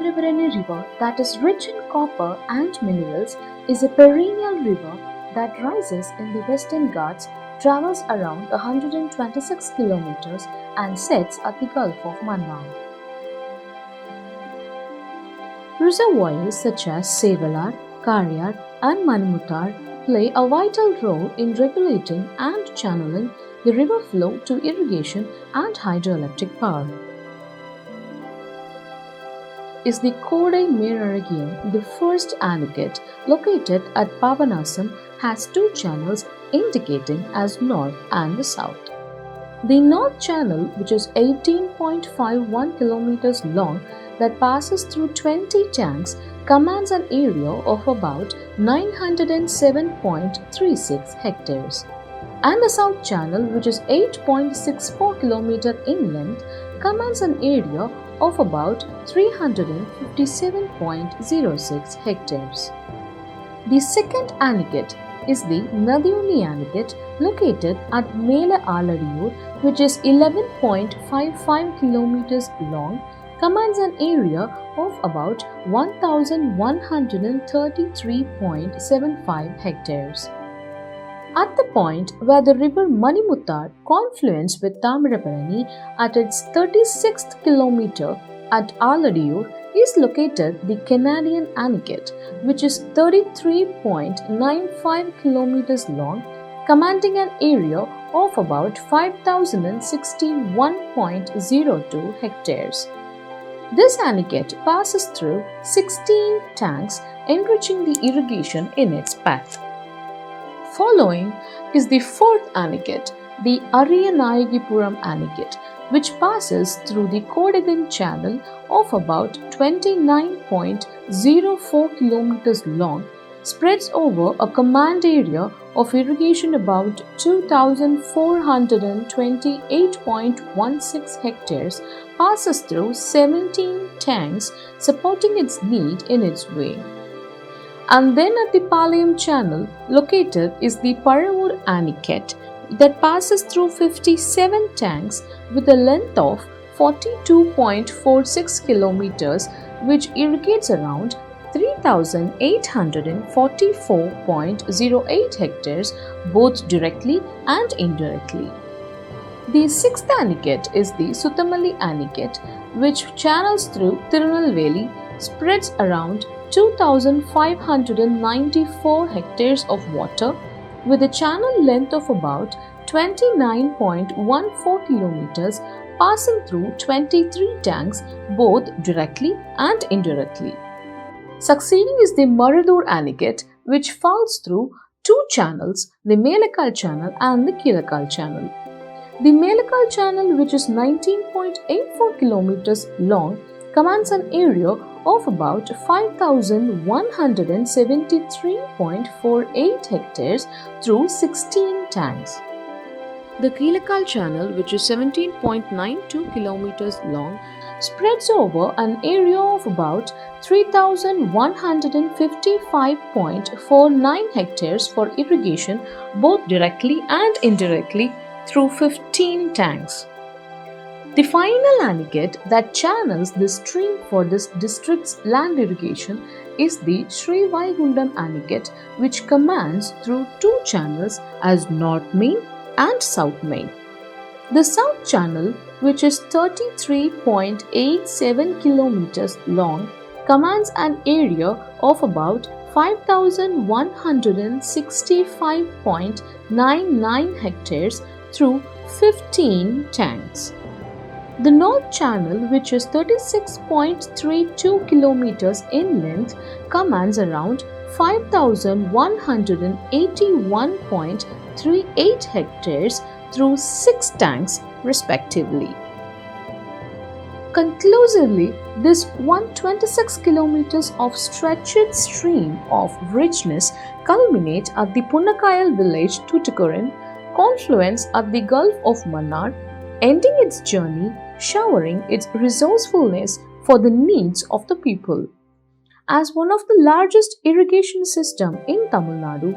Tamiraparani river that is rich in copper and minerals is a perennial river that rises in the Western Ghats, travels around 126 kilometers and sets at the Gulf of Mannar. Reservoirs such as Sevalar, Kariyar and Manmutar play a vital role in regulating and channeling the river flow to irrigation and hydroelectric power. Is the Kodai Irrigation, the first aggregate located at Papanasam, has two channels indicating as north and the south. The north channel, which is 18.51 kilometers long, that passes through 20 tanks, commands an area of about 907.36 hectares. And the south channel, which is 8.64 kilometers in length, commands an area of about 357.06 hectares. The second aggregate is the Nadiyuni aggregate located at Mele Aladiyur, which is 11.55 kilometers long, commands an area of about 1133.75 hectares. At the point where the river Manimuttar confluences with Tamiraparani at its 36th kilometer at Aladiyur is located the Canadian aggregate, which is 33.95 kilometers long, commanding an area of about 5061.02 hectares. This aggregate passes through 16 tanks, enriching the irrigation in its path. Following is the fourth aggregate, the Ariyanayagipuram aggregate, which passes through the Kodagan channel of about 29.04 kilometers long, spreads over a command area of irrigation about 2428.16 hectares, passes through 17 tanks, supporting its need in its way. And then at the Palayam channel located is the Paravur aggregate that passes through 57 tanks with a length of 42.46 kilometers, which irrigates around 3,844.08 hectares both directly and indirectly. The sixth aggregate is the Sutamali aggregate, which channels through Tirunelveli, spreads around 2,594 hectares of water with a channel length of about 29.14 kilometers, passing through 23 tanks both directly and indirectly. Succeeding is the Maradur aggregate, which falls through two channels, the Melekal channel and the Kilakal channel. The Melekal channel, which is 19.84 kilometers long, commands an area of about 5,173.48 hectares through 16 tanks. The Kilakal channel, which is 17.92 kilometers long, spreads over an area of about 3,155.49 hectares for irrigation both directly and indirectly through 15 tanks. The final aggregate that channels the stream for this district's land irrigation is the Sri Vaikundam aggregate, which commands through two channels as North Main and South Main. The South channel, which is 33.87 kilometers long, commands an area of about 5,165.99 hectares through 15 tanks. The North channel, which is 36.32 kilometers in length, commands around 5,181.38 hectares through 6 tanks respectively. Conclusively, this 126 kilometers of stretched stream of richness culminates at the Punnakayal village Tuticorin, confluence at the Gulf of Mannar, ending its journey, showering its resourcefulness for the needs of the people. As one of the largest irrigation systems in Tamil Nadu,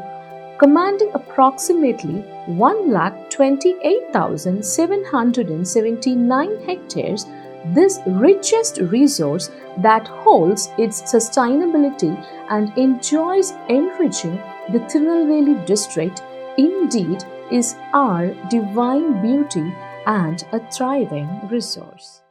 commanding approximately 1,28,779 hectares, This richest resource that holds its sustainability and enjoys enriching the Tirunelveli district indeed is our divine beauty and a thriving resource.